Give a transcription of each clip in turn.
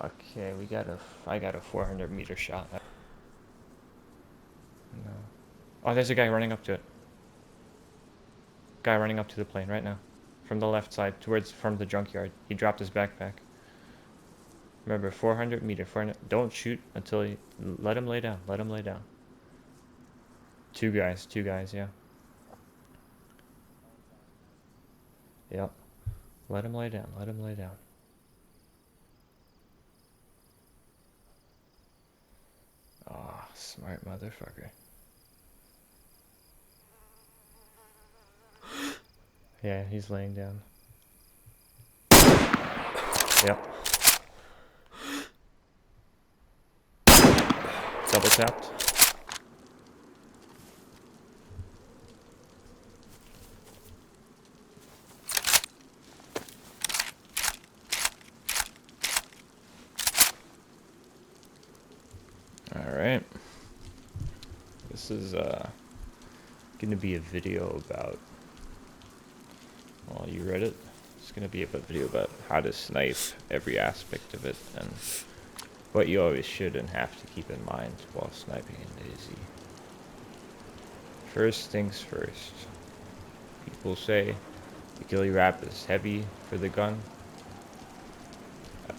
Okay, I got a 400-meter shot. No. Oh, there's a guy running up to it. Guy running up to the plane right now. From the left side, from the junkyard. He dropped his backpack. Remember, 400-meter, 400. Don't shoot until you... Let him lay down, let him lay down. Two guys, yeah. Yep. Let him lay down, let him lay down. Oh, smart motherfucker. Yeah, he's laying down. Yep. Double tapped. Alright. This is gonna be a video about, well, you read it? It's gonna be a video about how to snipe every aspect of it and what you always should and have to keep in mind while sniping in DayZ. First things first. People say the ghillie wrap is heavy for the gun.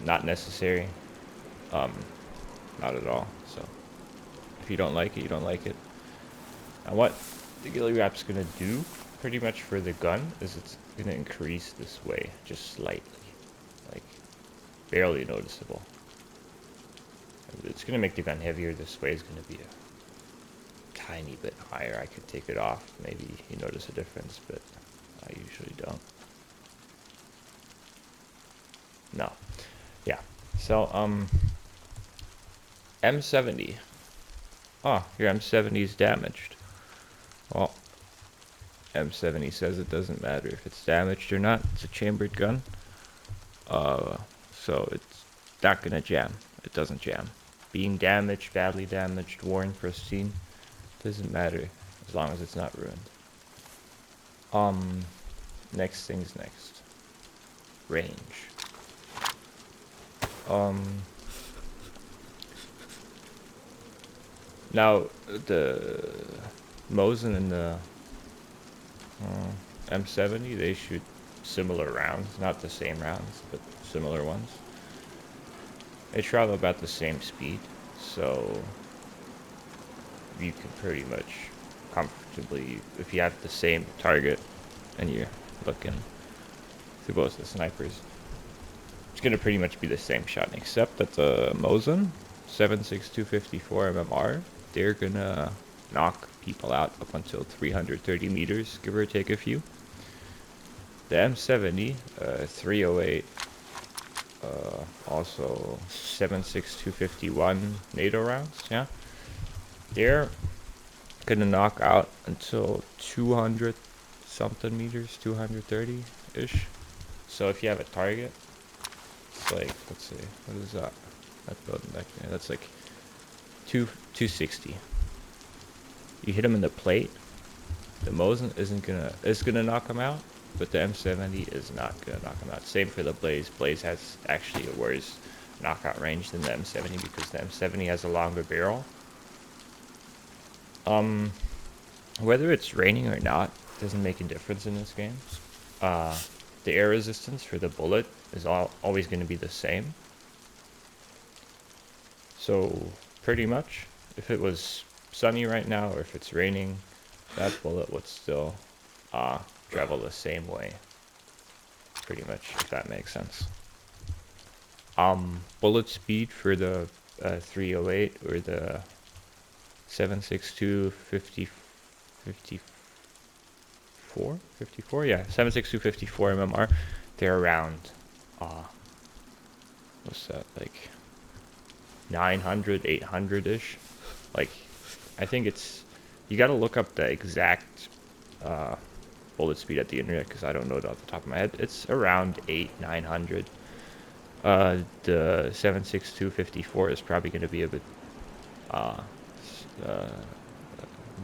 Not necessary. Not at all. So if you don't like it, you don't like it. And what the ghillie wrap's gonna do pretty much for the gun is it's gonna increase this way just slightly, like barely noticeable. It's gonna make the gun heavier. This way is gonna be a tiny bit higher. I could take it off, maybe you notice a difference, but I usually don't. No. Yeah. So M70. Oh, your M70 is damaged. Well, M70 says it doesn't matter if it's damaged or not. It's a chambered gun. So it's not gonna jam. It doesn't jam. Being damaged, badly damaged, worn, pristine, doesn't matter as long as it's not ruined. Next things next. Range. Now the Mosin and the M70, they shoot similar rounds, not the same rounds, but similar ones. They travel about the same speed, so you can pretty much comfortably, if you have the same target and you're looking through both the snipers, it's gonna pretty much be the same shot, except that the Mosin 7.6254 MMR, they're gonna knock people out up until 330 meters, give or take a few. The M70, 308, also 7.6251 NATO rounds, yeah, they're gonna knock out until 200 something meters, 230-ish. So if you have a target, it's like, let's see, what is that? That building back there, that's like 260. You hit him in the plate, the Mosin is gonna knock him out, but the M70 is not gonna knock him out. Same for the Blaze. Blaze has actually a worse knockout range than the M70 because the M70 has a longer barrel. Whether it's raining or not doesn't make a difference in this game. The air resistance for the bullet is always going to be the same. So pretty much, if it was sunny right now or if it's raining, that bullet would still travel the same way. Pretty much, if that makes sense. Bullet speed for the 308 or the 7.62 54, yeah, 7.62 54 MMR, they're around what's that, like 900 800-ish. Like, I think it's, you gotta look up the exact bullet speed at the internet because I don't know it off the top of my head. It's around 900. The 7.62 54 is probably going to be a bit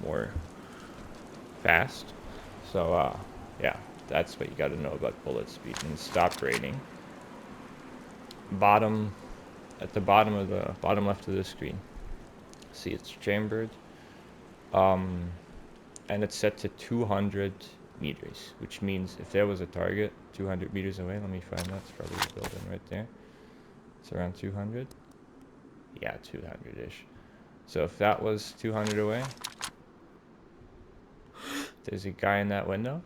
more fast. So yeah, that's what you got to know about bullet speed. And stop raining. Bottom at the bottom left of the screen. See, it's chambered. And it's set to 200 meters, which means if there was a target 200 meters away, let me find that. It's probably a building right there. It's around 200. Yeah, 200-ish. So if that was 200 away, there's a guy in that window.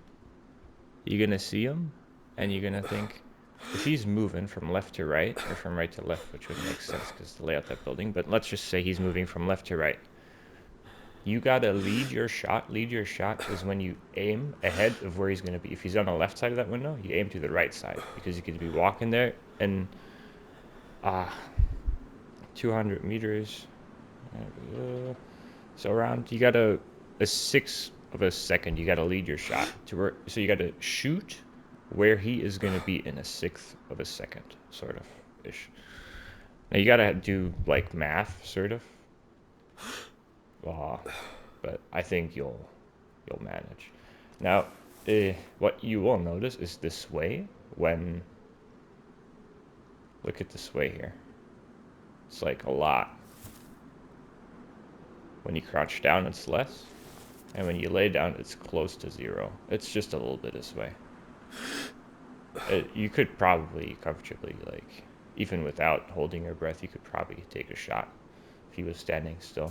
You're gonna see him, and you're gonna think, if he's moving from left to right, or from right to left, which would make sense because the layout of that building, but let's just say he's moving from left to right. You gotta lead your shot. Lead your shot is when you aim ahead of where he's gonna be. If he's on the left side of that window, you aim to the right side, because you could be walking there and 200 meters. So around, you gotta a sixth of a second. You gotta lead your shot to where. So you gotta shoot where he is gonna be in a sixth of a second, sort of ish. Now you gotta do like math, sort of. But I think you'll manage. Now, what you will notice is the sway when. Look at the sway here. It's like a lot. When you crouch down, it's less, and when you lay down, it's close to zero. It's just a little bit this way. You could probably comfortably, like, even without holding your breath, you could probably take a shot if he was standing still.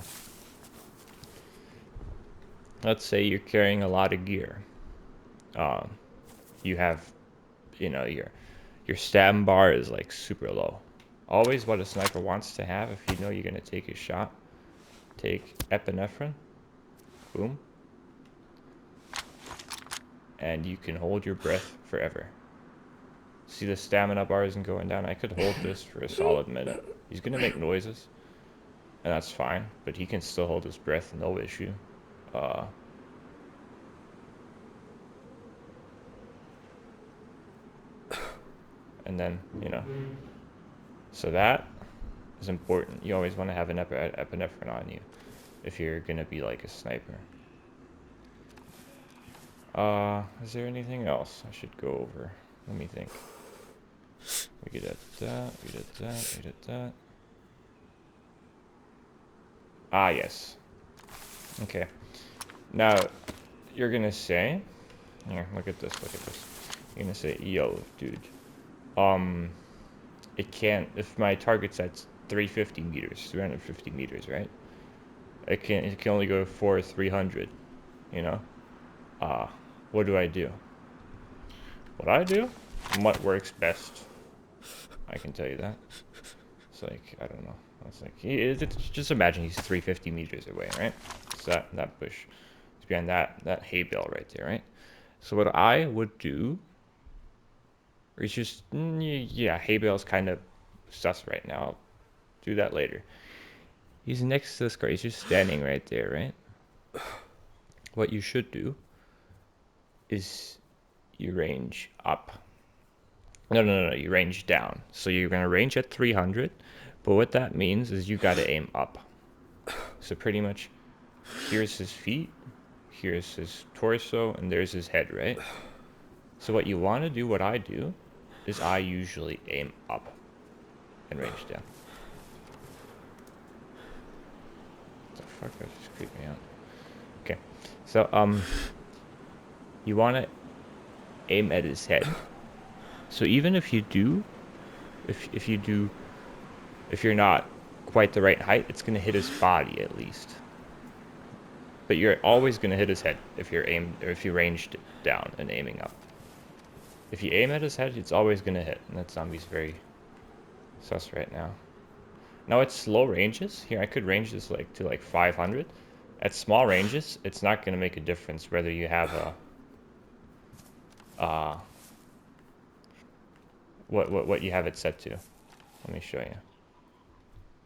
Let's say you're carrying a lot of gear. You have, your stam bar is like super low. Always what a sniper wants to have, if you know you're gonna take a shot, take epinephrine, boom, and you can hold your breath forever. See, the stamina bar isn't going down. I could hold this for a solid minute. He's gonna make noises, and that's fine, but he can still hold his breath, no issue. And then, so that is important. You always want to have an epinephrine on you if you're gonna be like a sniper. Is there anything else I should go over? Let me think. We did that, we did that, we did that. Ah, yes. Okay. Now, you're gonna say, here, look at this, look at this. You're gonna say, yo, dude, it can't, if my target's at 350 meters, 350 meters, right? It can only go for 300, what do I do? What I do? What works best? I can tell you that. It's like, I don't know. It's like, just imagine he's 350 meters away, right? It's that bush. It's behind that hay bale right there, right? So what I would do is just, yeah, hay bale's kind of sus right now. I'll do that later. He's next to this car. He's just standing right there, right? What you should do is you range up. No, you range down. So you're going to range at 300, but what that means is you got to aim up. So pretty much, here's his feet, here's his torso, and there's his head, right? So what you want to do, what I do, is I usually aim up and range down. What the fuck? That just creeped me out. Okay, so you want to aim at his head. So even if you do, if you're not quite the right height, it's gonna hit his body at least. But you're always gonna hit his head if you ranged down and aiming up. If you aim at his head, it's always gonna hit, and that zombie's very sus right now. Now it's slow ranges. Here, I could range this to 500. At small ranges, it's not gonna make a difference whether you have what you have it set to. Let me show you.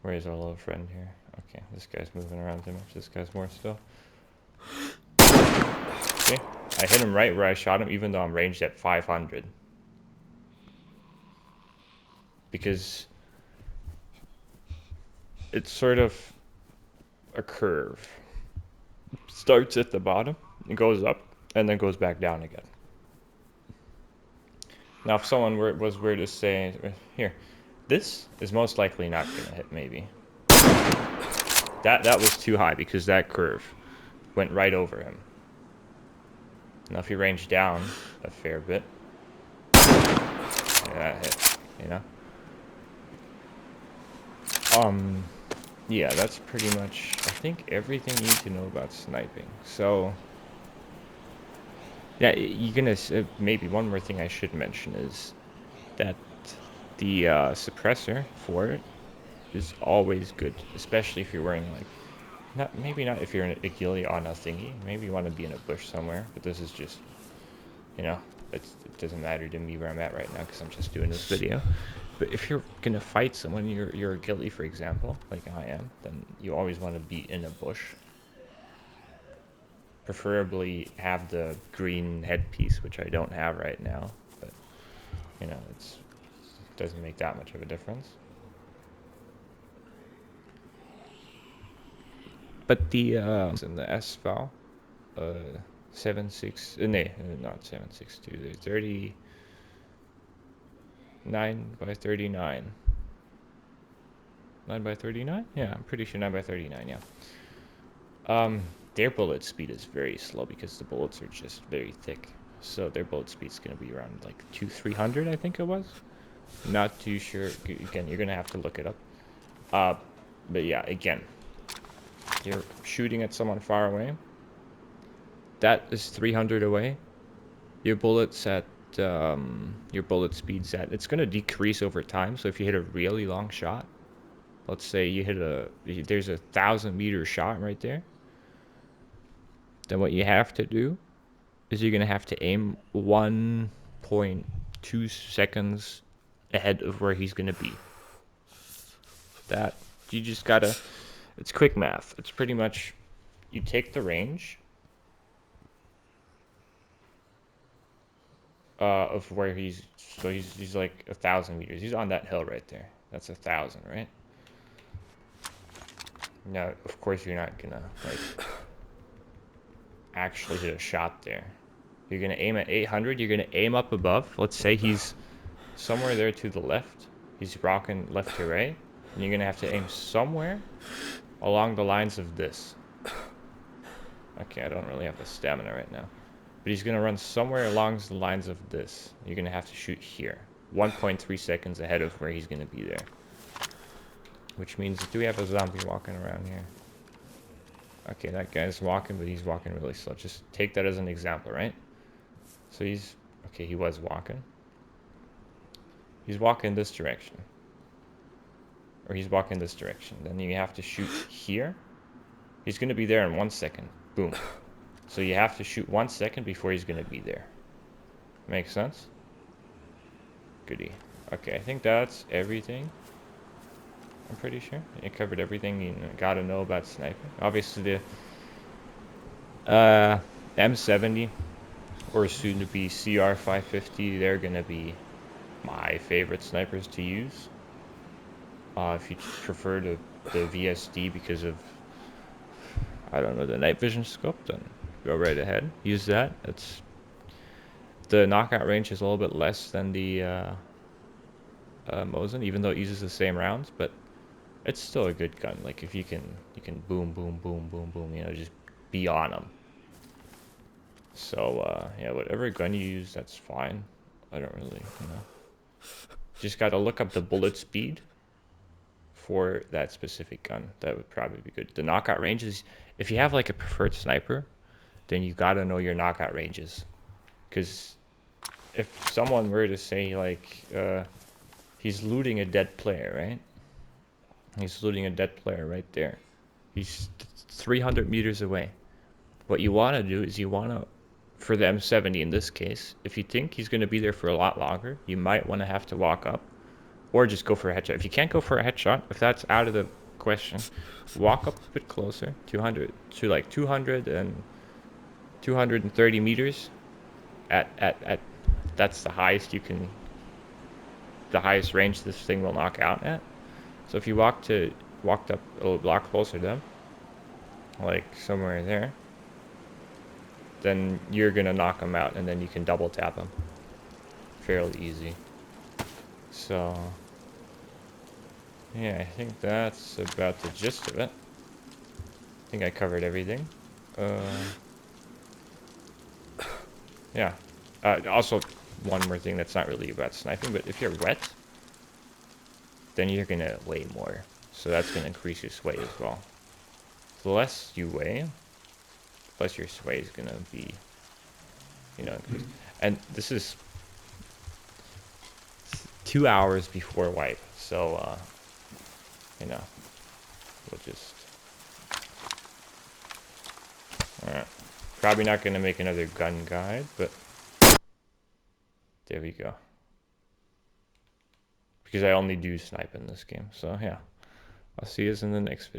Where is our little friend here? Okay, this guy's moving around too much. This guy's more still. See? I hit him right where I shot him, even though I'm ranged at 500. Because it's sort of a curve. Starts at the bottom, it goes up, and then goes back down again. Now, if someone was to say, here, This is most likely not gonna hit, maybe. That was too high because that curve went right over him. Now if you range down a fair bit, yeah, that hit, you know? Yeah, that's pretty much, I think, everything you need to know about sniping. So, yeah, you're gonna, maybe one more thing I should mention is that the suppressor for it is always good, especially if you're wearing, like, maybe not if you're in a ghillie on a thingy. Maybe you want to be in a bush somewhere, but this is just, you know, it doesn't matter to me where I'm at right now because I'm just doing this video. But if you're gonna fight someone, you're a ghillie, for example, like I am, then you always want to be in a bush. Preferably have the green headpiece, which I don't have right now, but you know, it doesn't make that much of a difference. But the in the S file, 76, no, not 762, they're 39 by 39. 9 by 39? Yeah, I'm pretty sure 9 by 39, yeah. Their bullet speed is very slow because the bullets are just very thick. So their bullet speed's going to be around like 300, I think it was. Not too sure. Again, you're going to have to look it up. But yeah, again, you're shooting at someone far away. That is 300 away. Your bullets at your bullet speed's at, it's going to decrease over time. So if you hit a really long shot, let's say you hit there's 1,000-meter shot right there, then what you have to do is you're going to have to aim 1.2 seconds ahead of where he's going to be. That, you just gotta, it's quick math. It's pretty much, you take the range of where so he's like 1,000 meters. He's on that hill right there. That's 1,000, right? Now, of course, you're not gonna like actually hit a shot there. You're gonna aim at 800. You're gonna aim up above. Let's say he's somewhere there to the left. He's rocking left to right, and you're gonna have to aim somewhere along the lines of this. Okay, I don't really have the stamina right now. But he's going to run somewhere along the lines of this. You're going to have to shoot here. 1.3 seconds ahead of where he's going to be there. Which means, do we have a zombie walking around here? Okay, that guy's walking, but he's walking really slow. Just take that as an example, right? So he's, okay, he was walking. He's walking this direction. Or he's walking this direction. Then you have to shoot here. He's going to be there in 1 second. Boom. So you have to shoot 1 second before he's going to be there. Makes sense? Goody. Okay, I think that's everything. I'm pretty sure. I covered everything you gotta know about sniping. Obviously the M70 or soon to be CR550, they're gonna be my favorite snipers to use. If you prefer the VSD because of, I don't know, the night vision scope, then go right ahead. Use that. It's the knockout range is a little bit less than the Mosin, even though it uses the same rounds, but it's still a good gun. Like if you can boom, boom, boom, boom, boom, you know, just be on them. So yeah, whatever gun you use, that's fine. I don't really, you know, just gotta look up the bullet speed for that specific gun. That would probably be good. The knockout ranges, if you have like a preferred sniper, then you gotta know your knockout ranges, because if someone were to say like he's looting a dead player, right? He's looting a dead player right there. He's 300 meters away. What you want to do is you want to, for the M70 in this case, if you think he's going to be there for a lot longer, you might want to have to walk up or just go for a headshot. If you can't go for a headshot, if that's out of the question, walk up a bit closer, 200 to like 200 and 230 meters at that's the highest you can, the highest range this thing will knock out at. So if you walked up a little block closer to them, like somewhere there, then you're gonna knock them out, and then you can double tap them fairly easy. So Yeah, I think that's about the gist of it. I think I covered everything. Yeah. Also, one more thing that's not really about sniping, but if you're wet, then you're gonna weigh more. So that's gonna increase your sway as well. The less you weigh, the less your sway is gonna be, increased. And this is 2 hours before wipe, so you know, we'll just. Alright. Probably not gonna make another gun guide, but there we go. Because I only do snipe in this game, so yeah. I'll see you in the next video.